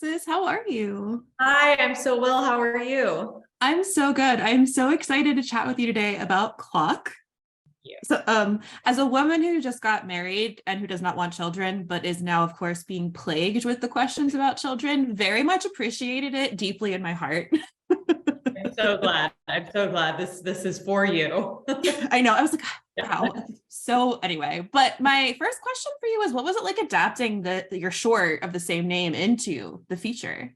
Alexis. How are you? Hi, I'm so well. How are you? I'm so good. I'm so excited to chat with you today about clock. You. As a woman who just got married and who does not want children, but is now, of course, being plagued with the questions about children, very much appreciated it deeply in my heart. I'm so glad. I'm so glad this is for you. I know. I was like, wow. So anyway, but my first question for you is, what was it like adapting your short of the same name into the feature?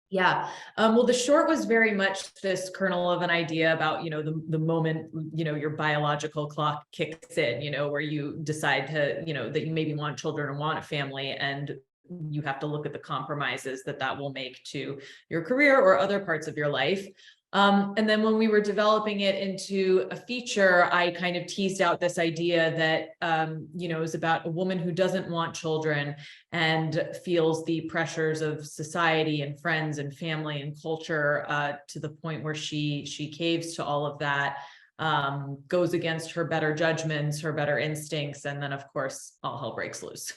Yeah. Well, the short was very much this kernel of an idea about, the moment, your biological clock kicks in, where you decide to, that you maybe want children or want a family, and you have to look at the compromises that will make to your career or other parts of your life. And then when we were developing it into a feature, I kind of teased out this idea that, is about a woman who doesn't want children and feels the pressures of society and friends and family and culture to the point where she caves to all of that, goes against her better judgments, her better instincts, and then of course all hell breaks loose.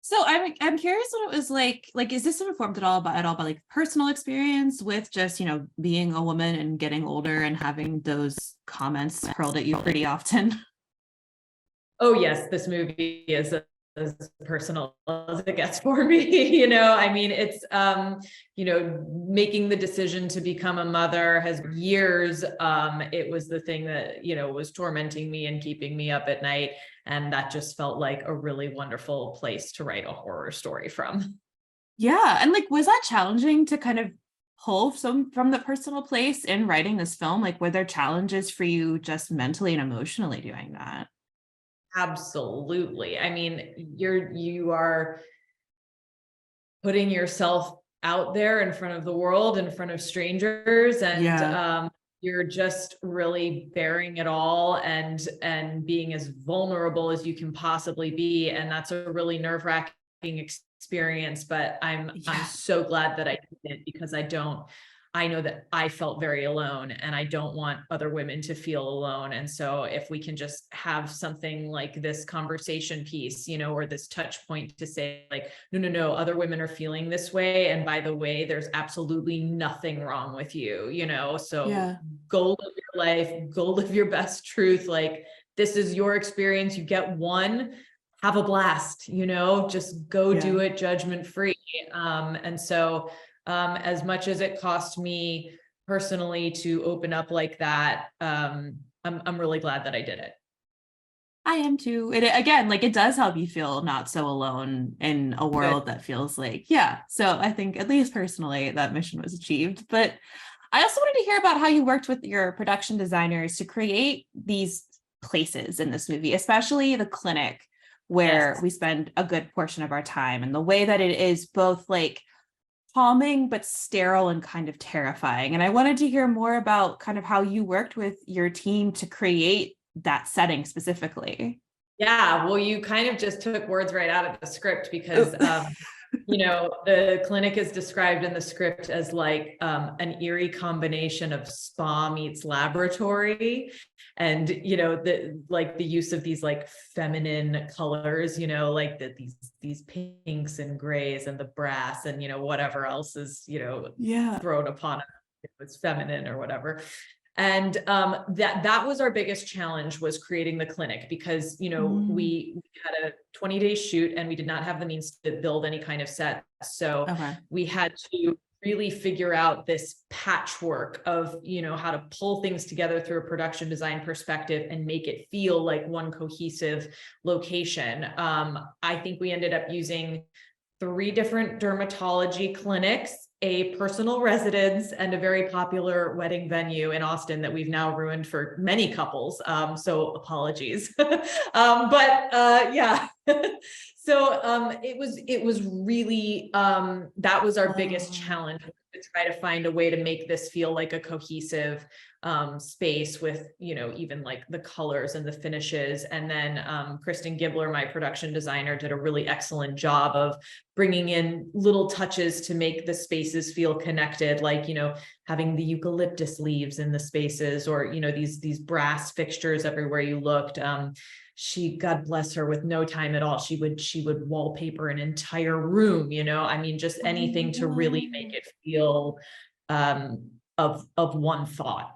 So I'm curious what it was like. Like, is this informed at all by like personal experience with just, being a woman and getting older and having those comments hurled at you pretty often? Oh yes, this movie is as personal as it gets for me. I mean, it's making the decision to become a mother has years. It was the thing that, was tormenting me and keeping me up at night. And that just felt like a really wonderful place to write a horror story from. Yeah. And like, was that challenging to kind of pull some from the personal place in writing this film? Like, were there challenges for you just mentally and emotionally doing that? Absolutely. I mean, you are putting yourself out there in front of the world, in front of strangers, and Yeah. you're just really bearing it all and being as vulnerable as you can possibly be. And that's a really nerve-wracking experience, but I'm so glad that I did it, because I know that I felt very alone, and I don't want other women to feel alone. And so if we can just have something like this conversation piece, or this touch point to say like, no, other women are feeling this way. And by the way, there's absolutely nothing wrong with you, so Yeah. go live your life, go live your best truth. Like, this is your experience. You get one, have a blast, just go do it judgment free. And so as much as it cost me personally to open up like that, I'm really glad that I did it. I am too. It again, like it does help you feel not so alone in a world that feels like, yeah. So I think at least personally that mission was achieved. But I also wanted to hear about how you worked with your production designers to create these places in this movie, especially the clinic where we spend a good portion of our time, and the way that it is both like calming but sterile and kind of terrifying. And I wanted to hear more about kind of how you worked with your team to create that setting specifically. Yeah, well, you kind of just took words right out of the script, because the clinic is described in the script as like an eerie combination of spa meets laboratory. And the use of these like feminine colors, like these pinks and grays and the brass and whatever else is thrown upon it, it's feminine or whatever. And that was our biggest challenge, was creating the clinic, because we had a 20-day shoot and we did not have the means to build any kind of set. So we had to really figure out this patchwork of how to pull things together through a production design perspective and make it feel like one cohesive location. I think we ended up using 3 different dermatology clinics, a personal residence, and a very popular wedding venue in Austin that we've now ruined for many couples. So apologies. Yeah. So it was really, that was our biggest challenge, to try to find a way to make this feel like a cohesive space with, even like the colors and the finishes. And then Kristen Gibler, my production designer, did a really excellent job of bringing in little touches to make the spaces feel connected, like, having the eucalyptus leaves in the spaces, or, these brass fixtures everywhere you looked. she, God bless her, with no time at all, she would wallpaper an entire room, I mean, just anything to really make it feel of one thought.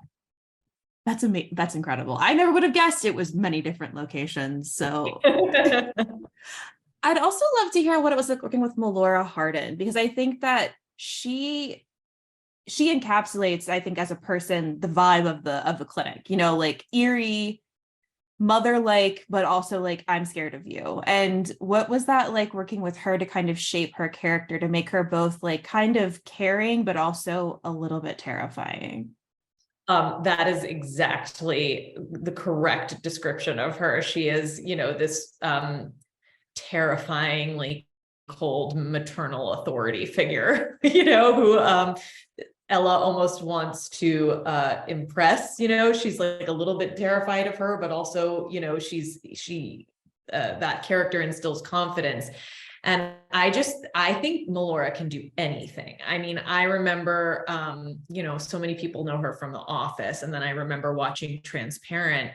That's amazing. That's incredible. I never would have guessed it was many different locations. So I'd also love to hear what it was like working with Melora Hardin, because I think that she encapsulates, I think, as a person, the vibe of the clinic, like eerie, mother-like, but also like, I'm scared of you. And what was that like working with her to kind of shape her character, to make her both like kind of caring, but also a little bit terrifying? That is exactly the correct description of her. She is, this terrifyingly cold maternal authority figure, who Ella almost wants to impress. She's like a little bit terrified of her, but also, she that character instills confidence. And I think Melora can do anything. I mean, I remember, so many people know her from The Office. And then I remember watching Transparent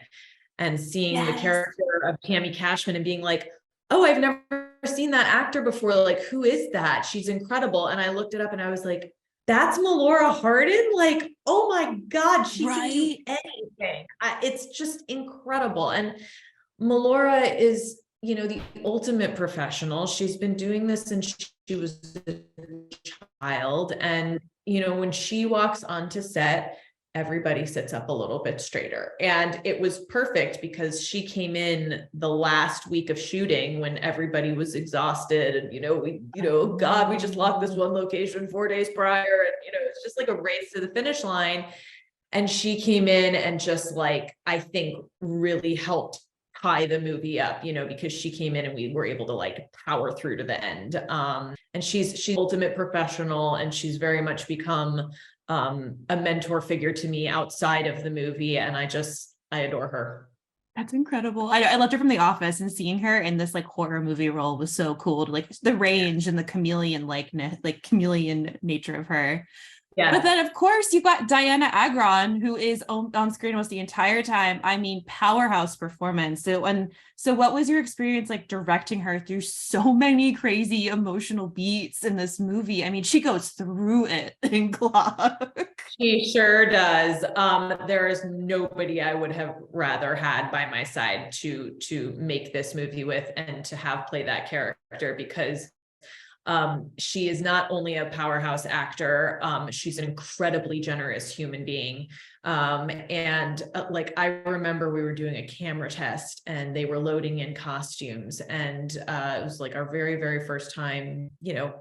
and seeing the character of Tammy Cashman and being like, oh, I've never seen that actor before. Like, who is that? She's incredible. And I looked it up and I was like, that's Melora Hardin? Like, oh my God, she can do anything. It's just incredible. And Melora is, the ultimate professional. She's been doing this since she was a child. And, when she walks onto set, everybody sits up a little bit straighter. And it was perfect because she came in the last week of shooting when everybody was exhausted. And, God, we just locked this one location 4 days prior. And, it's just like a race to the finish line. And she came in and just like, I think really helped tie the movie up, because she came in and we were able to like power through to the end. And she's ultimate professional, and she's very much become a mentor figure to me outside of the movie. And I adore her. That's incredible. I loved her from The Office, and seeing her in this like horror movie role was so cool, to like the range and the chameleon likeness, like chameleon nature of her. Yeah. But then, of course, you've got Dianna Agron, who is on screen almost the entire time. I mean, powerhouse performance. So what was your experience like directing her through so many crazy emotional beats in this movie? I mean, she goes through it in Clock. She sure does. There is nobody I would have rather had by my side to make this movie with and to have play that character, because she is not only a powerhouse actor, she's an incredibly generous human being. Like, I remember we were doing a camera test and they were loading in costumes, and it was like our very, very first time, being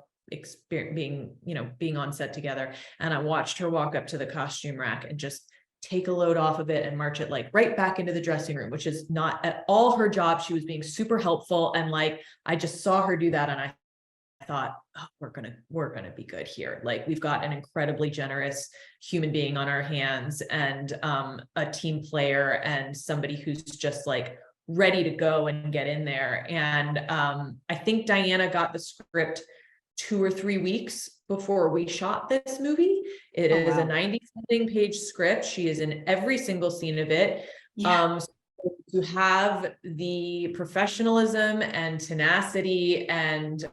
on set together. And I watched her walk up to the costume rack and just take a load off of it and march it like right back into the dressing room, which is not at all her job. She was being super helpful. And like, I just saw her do that. And I thought, oh, we're gonna be good here. Like, we've got an incredibly generous human being on our hands, and a team player, and somebody who's just like ready to go and get in there. And I think Dianna got the script 2 or 3 weeks before we shot this movie. It is a 90-something page script. She is in every single scene of it. So to have the professionalism and tenacity and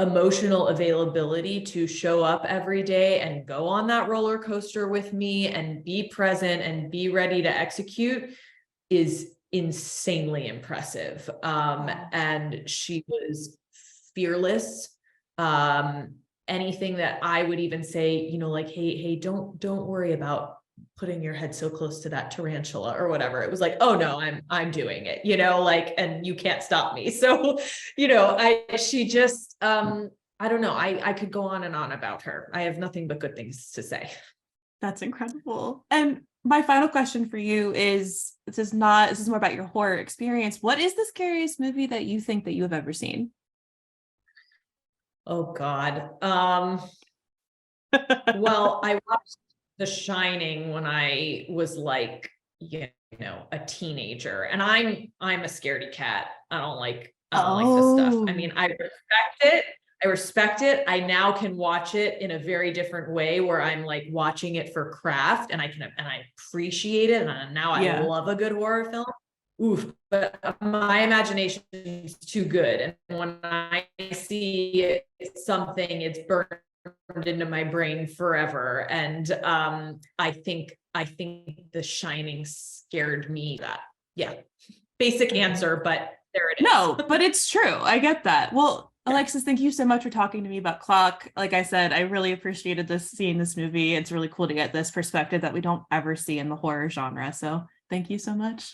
emotional availability to show up every day and go on that roller coaster with me and be present and be ready to execute is insanely impressive. And she was fearless. Anything that I would even say, like, hey, don't worry about putting your head so close to that tarantula or whatever. It was like, oh no, I'm doing it, like, and you can't stop me. So, she just, I don't know. I could go on and on about her. I have nothing but good things to say. That's incredible. And my final question for you is, this is more about your horror experience. What is the scariest movie that you think that you have ever seen? Oh God. Well, I watched The Shining when I was like, a teenager, and I'm a scaredy cat. I don't like this stuff. I mean, I respect it. I now can watch it in a very different way, where I'm like watching it for craft, and I appreciate it. And now I love a good horror film. oof, but my imagination is too good. And when I see something, it's burned into my brain forever. And I think The Shining scared me. That, yeah, basic answer, but there it is. No, but it's true. I get that. Well, Alexis, thank you so much for talking to me about Clock. Like I said, I really appreciated seeing this movie. It's really cool to get this perspective that we don't ever see in the horror genre. So thank you so much.